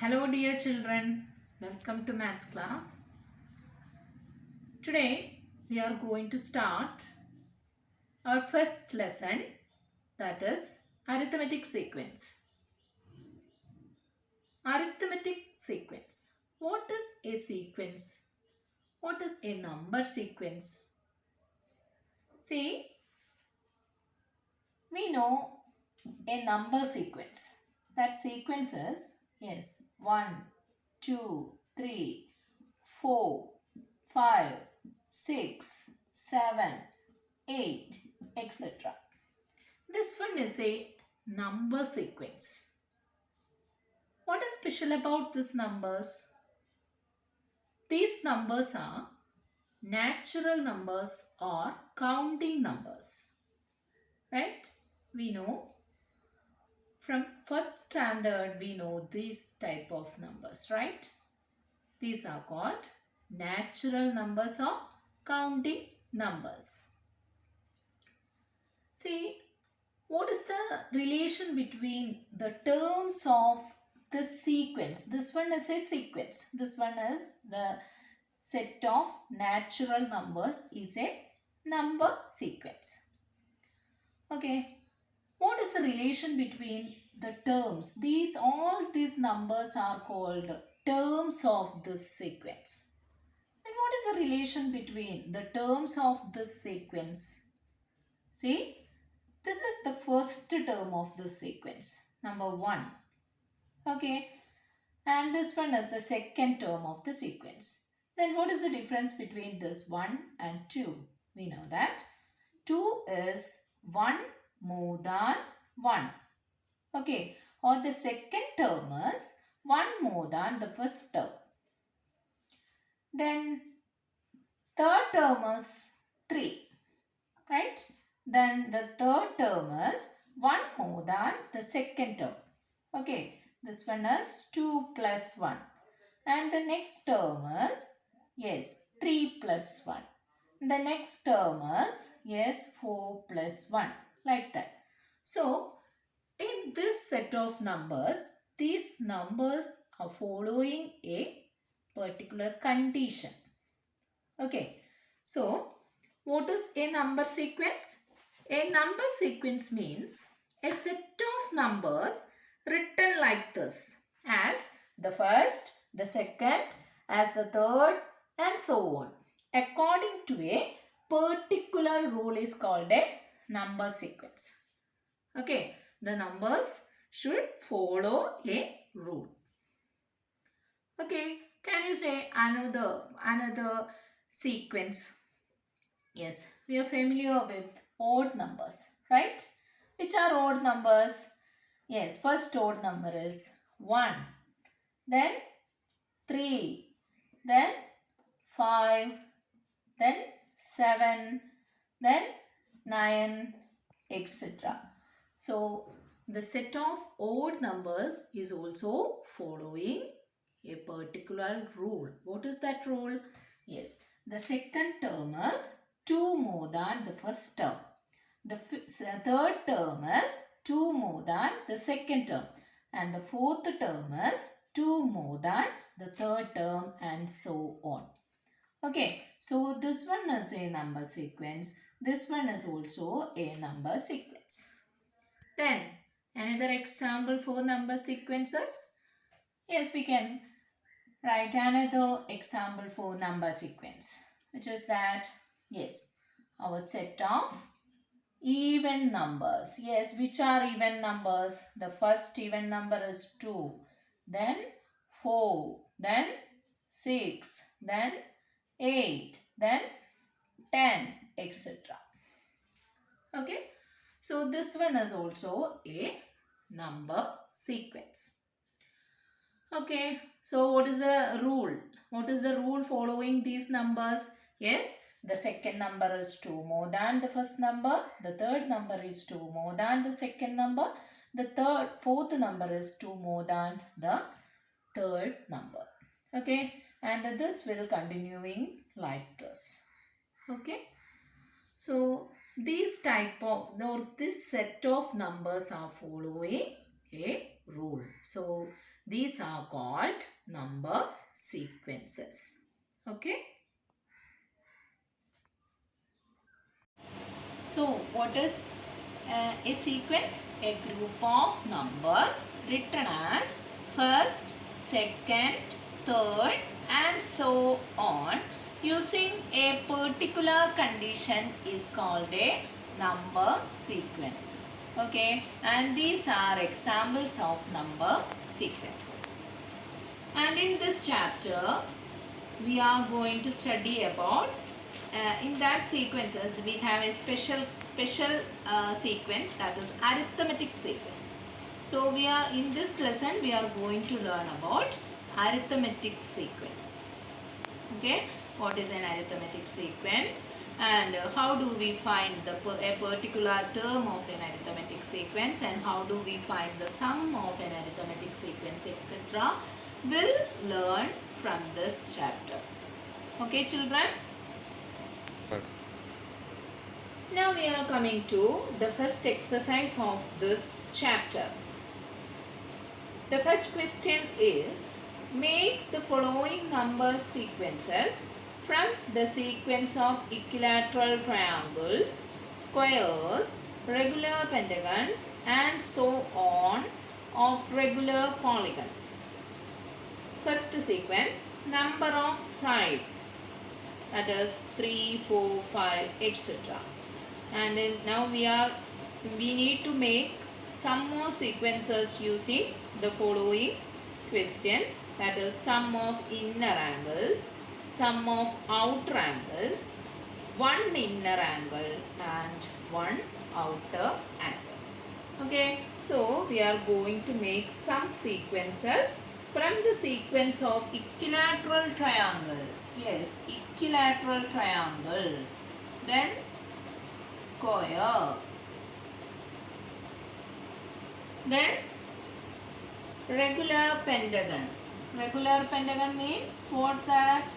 Hello dear children, welcome to maths class. Today we are going to start our first lesson, that is arithmetic sequence. Arithmetic sequence. What is a sequence? What is a number sequence? See, we know a number sequence. That sequence is, yes, 1, 2, 3, 4, 5, 6, 7, 8, etc. This one is a number sequence. What is special about these numbers? These numbers are natural numbers or counting numbers. Right? We know from first standard we know these type of numbers, right? These are called natural numbers or counting numbers. See, what is the relation between the terms of the sequence? This one is a sequence. This one is the set of natural numbers is a number sequence. Okay. What is the relation between the terms? All these numbers are called terms of this sequence. And what is the relation between the terms of this sequence? See, this is the first term of the sequence, number 1. Okay, and this one is the second term of the sequence. Then what is the difference between this 1 and 2? We know that 2 is 1 more than 1. Okay, or the second term is 1 more than the first term. Then third term is 3, right? Then the third term is 1 more than the second term. Okay, this one is 2 plus 1. And the next term is, yes, 3 plus 1. The next term is, yes, 4 plus 1. Like that. So, in this set of numbers, these numbers are following a particular condition. Okay, so what is a number sequence? A number sequence means a set of numbers written like this, as the first, the second, as the third, and so on. According to a particular rule is called a number sequence. Okay, the numbers should follow a rule. Okay, can you say another sequence? Yes, we are familiar with odd numbers, right? Which are odd numbers? Yes, first odd number is 1, then 3, then 5, then 7, then 9, etc. So, the set of odd numbers is also following a particular rule. What is that rule? Yes, the second term is 2 more than the first term. The third term is 2 more than the second term. And the fourth term is 2 more than the third term, and so on. Okay, so this one is a number sequence. This one is also a number sequence. Then, another example for number sequences. Yes, we can write another example for number sequence, which is that, yes, our set of even numbers. Yes, which are even numbers? The first even number is 2, then 4, then 6, then 8, then 10, etc. Okay, so this one is also a number sequence. Okay, so what is the rule? What is the rule following these numbers? Yes, the second number is 2 more than the first number. The third number is 2 more than the second number. The fourth number is 2 more than the third number. Okay, and this will continuing like this. Okay, so this set of numbers are following a rule. So These are called number sequences. Okay. So what is a sequence? A group of numbers written as first, second, third and so on using a particular condition is called a number sequence. Okay, and these are examples of number sequences. And in this chapter we are going to study about in that sequences we have a special sequence, that is arithmetic sequence. So we are in this lesson we are going to learn about arithmetic sequence. Okay, what is an arithmetic sequence and how do we find a particular term of an arithmetic sequence and how do we find the sum of an arithmetic sequence, etc. We'll learn from this chapter. Okay children. Now we are coming to the first exercise of this chapter. The first question is, make the following number sequences from the sequence of equilateral triangles, squares, regular pentagons and so on of regular polygons. First sequence, number of sides, that is 3, 4, 5, etc. And then now we need to make some more sequences using the following questions, that is sum of inner angles, sum of outer angles, one inner angle and one outer angle. Okay, so we are going to make some sequences from the sequence of equilateral triangle. Yes, equilateral triangle, then square, then regular pentagon. Regular pentagon means what that?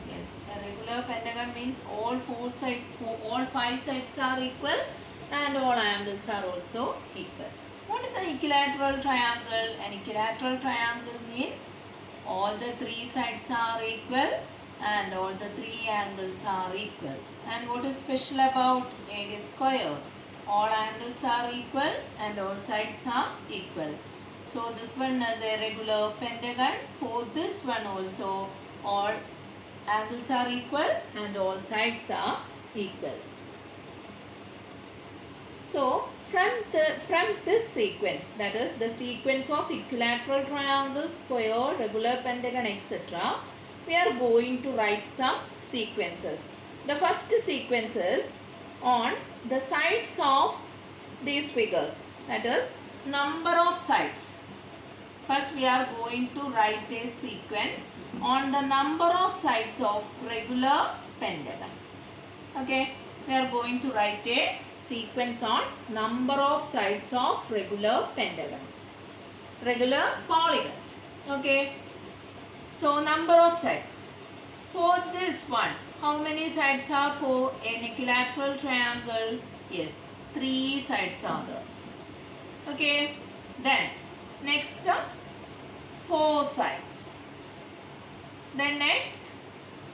Yes, a regular pentagon means all five sides are equal and all angles are also equal. What is an equilateral triangle? An equilateral triangle means all the three sides are equal and all the three angles are equal. And what is special about a square? All angles are equal and all sides are equal. So this one is a regular pentagon. For this one also all angles are equal and all sides are equal. So from this sequence, that is the sequence of equilateral triangle, square, regular pentagon, etc., we are going to write some sequences. The first sequence is on the sides of these figures, that is number of sides. First we are going to write a sequence on the number of sides of regular pentagons. Okay, we are going to write a sequence on number of sides of regular pentagons, regular polygons. Okay, so number of sides. For this one, how many sides are for an equilateral triangle? Yes, 3 sides are there. Okay, then next 4 sides. Then next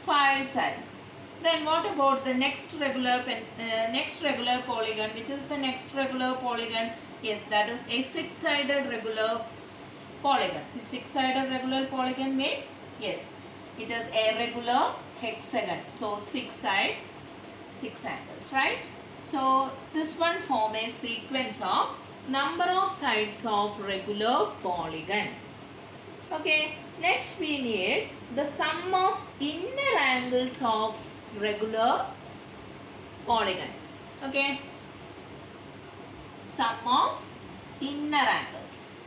5 sides. Then what about the next regular polygon? Which is the next regular polygon? Yes, that is a 6-sided regular polygon. The 6-sided regular polygon means, yes, it is a regular hexagon. So 6 sides, 6 angles, right? So this one form a sequence of number of sides of regular polygons. Okay, next we need the sum of inner angles of regular polygons. Okay, sum of inner angles.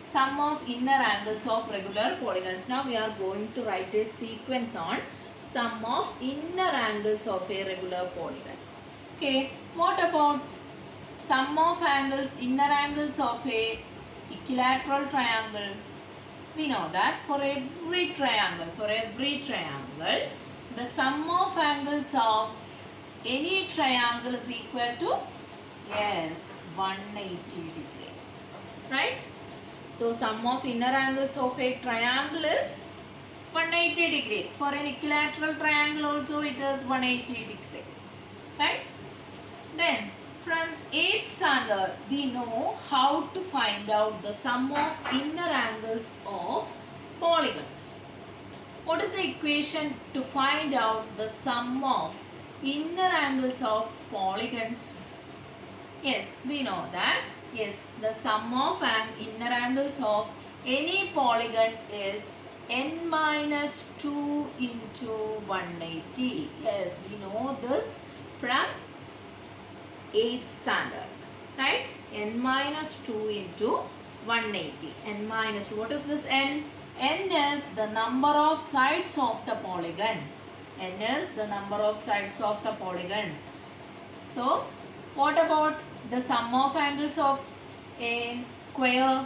Sum of inner angles of regular polygons. Now we are going to write a sequence on sum of inner angles of a regular polygon. Okay, what about sum of angles, inner angles of a equilateral triangle? We know that for every triangle, the sum of angles of any triangle is equal to Yes, 180 degree. Right? So sum of inner angles of a triangle is 180 degree. For an equilateral triangle also it is 180 degree. Right? Then from 8th standard we know how to find out the sum of inner angles of polygons. What is the equation to find out the sum of inner angles of polygons? Yes, we know that. Yes, the sum of inner angles of any polygon is n minus 2 into 180. Yes, we know this from 8th standard. Right? N minus 2 into 180. N minus 2. What is this n? N is the number of sides of the polygon. N is the number of sides of the polygon. So, what about the sum of angles of a square?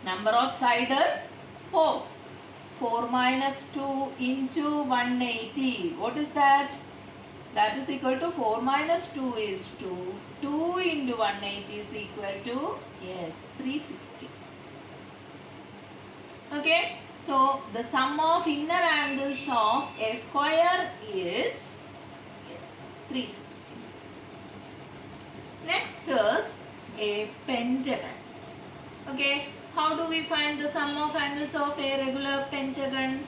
Number of sides is 4. 4 minus 2 into 180. What is that? That is equal to 4 minus 2 is 2. 2 into 180 is equal to, yes, 360. Okay. So, the sum of inner angles of a square is, yes, 360. Next is a pentagon. Okay. How do we find the sum of angles of a regular pentagon?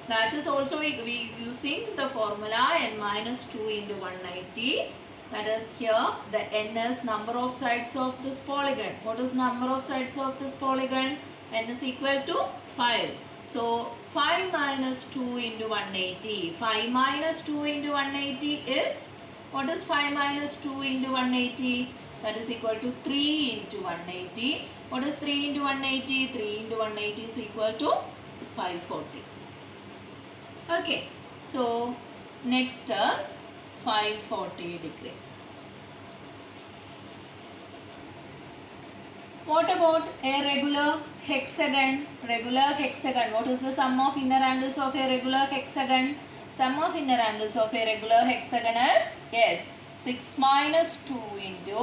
That is also we using the formula n minus 2 into 190. That is here the n is number of sides of this polygon. What is number of sides of this polygon? N is equal to 5. So 5 minus 2 into 180. 5 minus 2 into 180 is, what is 5 minus 2 into 180? That is equal to 3 into 180. What is 3 into 180? 3 into 180 is equal to 540. Okay, so next is 540 degree. What about a regular hexagon? Regular hexagon. What is the sum of inner angles of a regular hexagon? Sum of inner angles of a regular hexagon is, yes, 6 minus 2 into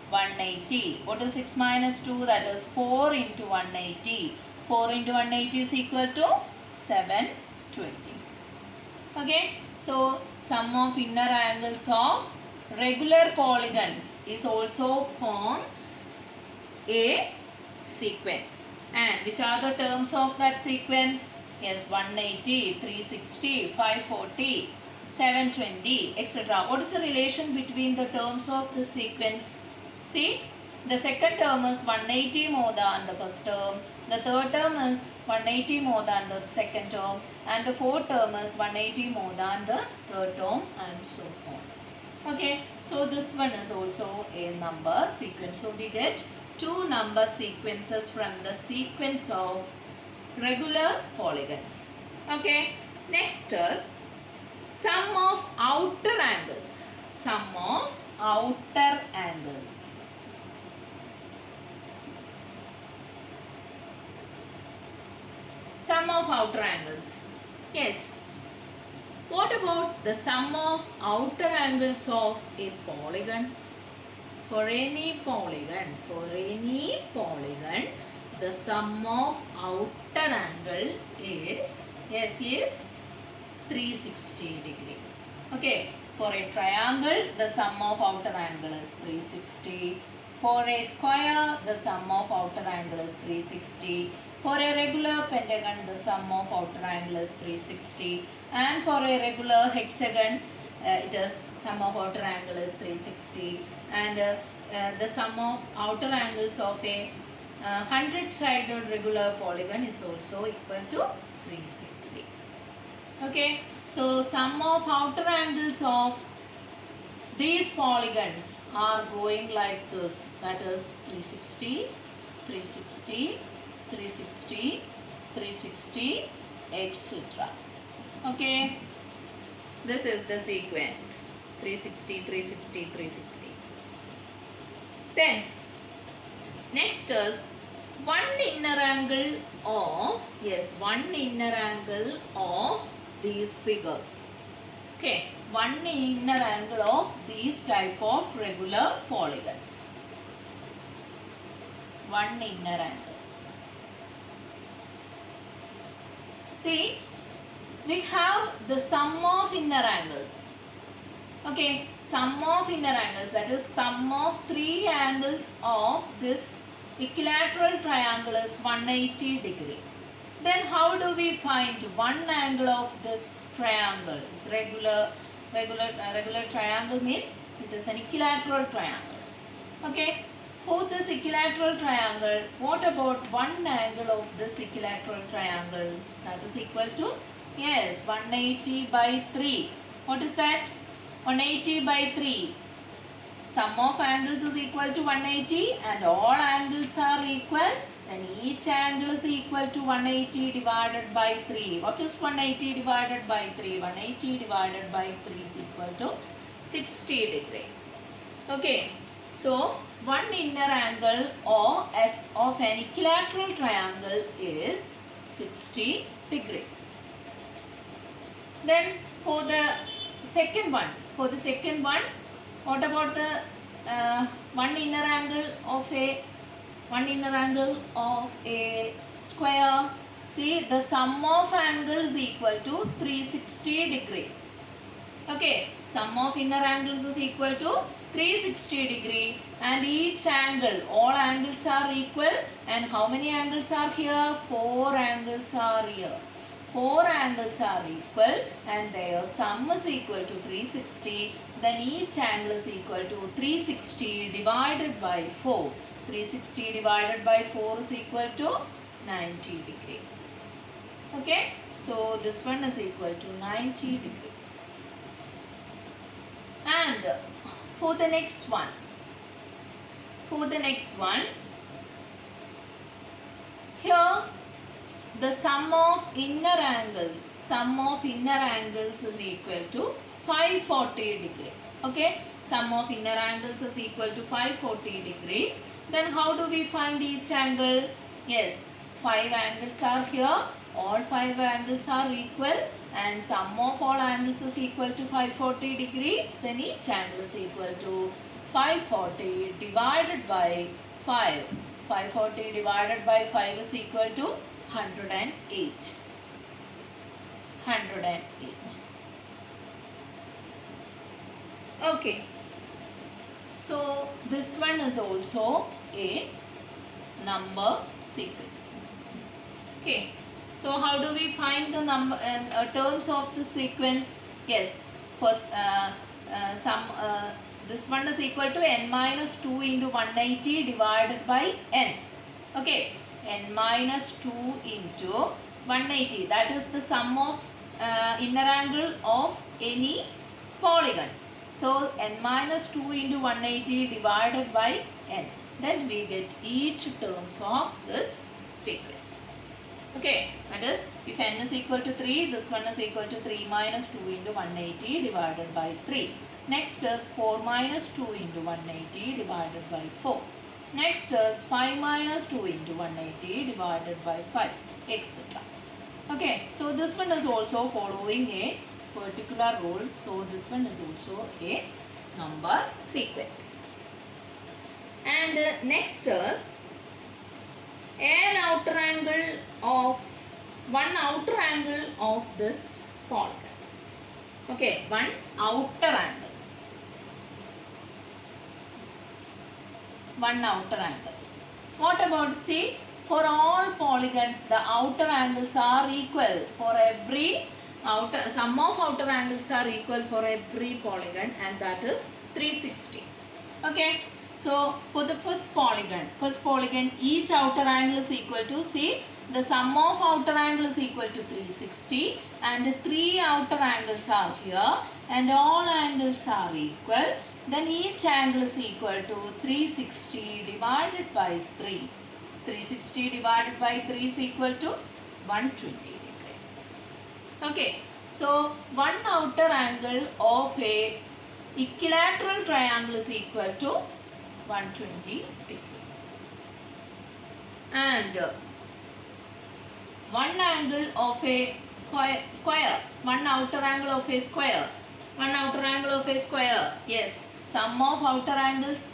180. What is 6 minus 2? That is 4 into 180. 4 into 180 is equal to 720. Okay, so sum of inner angles of regular polygons is also formed a sequence. And which are the terms of that sequence? Yes, 180, 360, 540, 720, etc. What is the relation between the terms of the sequence? See, the second term is 180 more than the first term. The third term is 180 more than the second term. And the fourth term is 180 more than the third term, and so on. Okay, so this one is also a number sequence. So we get two number sequences from the sequence of regular polygons. Okay, next is sum of outer angles. Sum of outer angles. Sum of outer angles. Yes. What about the sum of outer angles of a polygon? For any polygon, the sum of outer angle is, yes, is 360 degree. Okay, for a triangle, the sum of outer angle is 360. For a square, the sum of outer angle is 360. For a regular pentagon, the sum of outer angle is 360. And for a regular hexagon, it is sum of outer angle is 360. And the sum of outer angles of a 100-sided regular polygon is also equal to 360. Okay, so sum of outer angles of these polygons are going like this. That is 360, 360, 360, 360, etc. Okay, this is the sequence 360, 360, 360. Then next is one inner angle of, yes, one inner angle of these figures. Okay, one inner angle of these type of regular polygons. One inner angle. See, we have the sum of inner angles. Okay, sum of inner angles, that is sum of three angles of this equilateral triangle is 180 degree. Then how do we find one angle of this triangle? Regular triangle means it is an equilateral triangle. Okay, for this equilateral triangle, what about one angle of this equilateral triangle? That is equal to, yes, 180 by 3. What is that? 180 by 3. Sum of angles is equal to 180 and all angles are equal. Then each angle is equal to 180 divided by 3. What is 180 divided by 3? 180 divided by 3 is equal to 60 degree. Okay. So, one inner angle of an equilateral triangle is 60 degree. Then for the second one, what about the one inner angle of a square? See, the sum of angles is equal to 360 degree. Okay, sum of inner angles is equal to 360 degree and each angle, all angles are equal, and how many angles are here? 4 angles are here. 4 angles are equal and their sum is equal to 360. Then each angle is equal to 360 divided by 4. 360 divided by 4 is equal to 90 degree. Okay, so this one is equal to 90 degree. And for the next one, here the sum of inner angles is equal to 540 degree. Okay, sum of inner angles is equal to 540 degree. Then how do we find each angle? Yes, 5 angles are here, all 5 angles are equal and sum of all angles is equal to 540 degree. Then each angle is equal to 540 divided by 5. 540 divided by 5 is equal to 108. 108. Okay. So this one is also a number sequence. Okay. So how do we find the number terms of the sequence? Yes. First, this one is equal to n minus 2 into 180 divided by n. Okay. N minus 2 into 180. That is the sum of inner angle of any polygon. So n minus 2 into 180 divided by n. Then we get each terms of this sequence. Okay, that is, if n is equal to 3, this one is equal to 3 minus 2 into 180 divided by 3. Next is 4 minus 2 into 180 divided by 4. Next is 5 minus 2 into 180 divided by 5, etc. Okay, so this one is also following a particular rule. So this one is also a number sequence. And next is one outer angle of this polygons. Okay, one outer angle. What about, see, for all polygons the outer angles are equal for every sum of outer angles are equal for every polygon, and that is 360. Okay, so for the first polygon each outer angle is equal to, see, the sum of outer angle is equal to 360 and 3 outer angles are here and all angles are equal. Then each angle is equal to 360 divided by 3. 360 divided by 3 is equal to 120 degree. Okay, so one outer angle of a equilateral triangle is equal to 120 degree. And one angle of a square, one outer angle of a square One outer angle of a square. Yes, sum of outer angles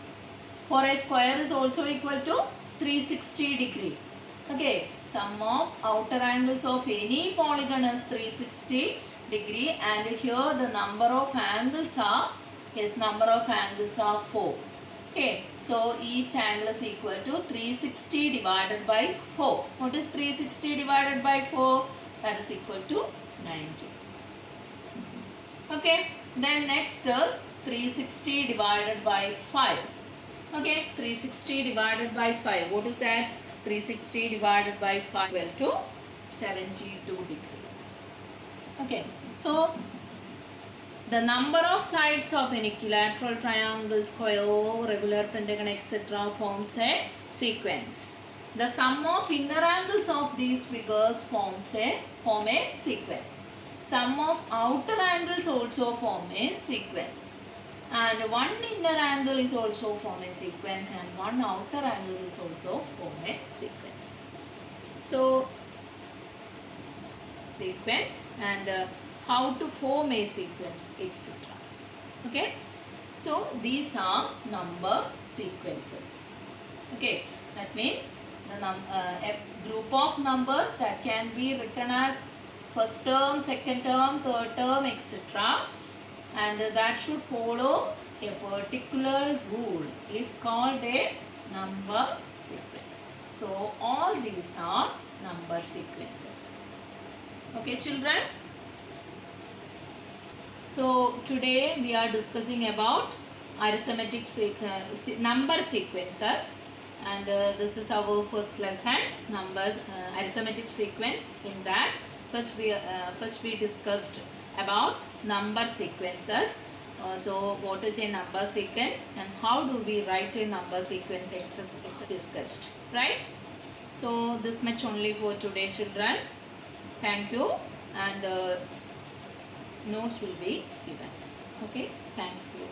for a square is also equal to 360 degree. Okay, sum of outer angles of any polygon is 360 degree, and here the number of angles are, yes, number of angles are 4. Okay, so each angle is equal to 360 divided by 4. What is 360 divided by 4? That is equal to 90. Okay, then next is 360 divided by 5. Okay, 360 divided by 5. What is that? 360 divided by 5 equal to 72 degree. Okay, so the number of sides of an equilateral triangle, square, regular pentagon, etc. forms a sequence. The sum of inner angles of these figures form a sequence. Sum of outer angles also form a sequence. And one inner angle is also form a sequence, and one outer angle is also form a sequence. So, sequence and how to form a sequence, etc. Okay, so these are number sequences. Okay, that means a group of numbers that can be written as first term, second term, third term, etc. and that should follow a particular rule is called a number sequence. So all these are number sequences. Okay, children. So today we are discussing about arithmetic number sequences, and this is our first lesson, numbers arithmetic sequence. In that first we discussed about number sequences. So what is a number sequence and how do we write a number sequence is discussed, right? So this much only for today, children. Thank you, and notes will be given. Okay, thank you.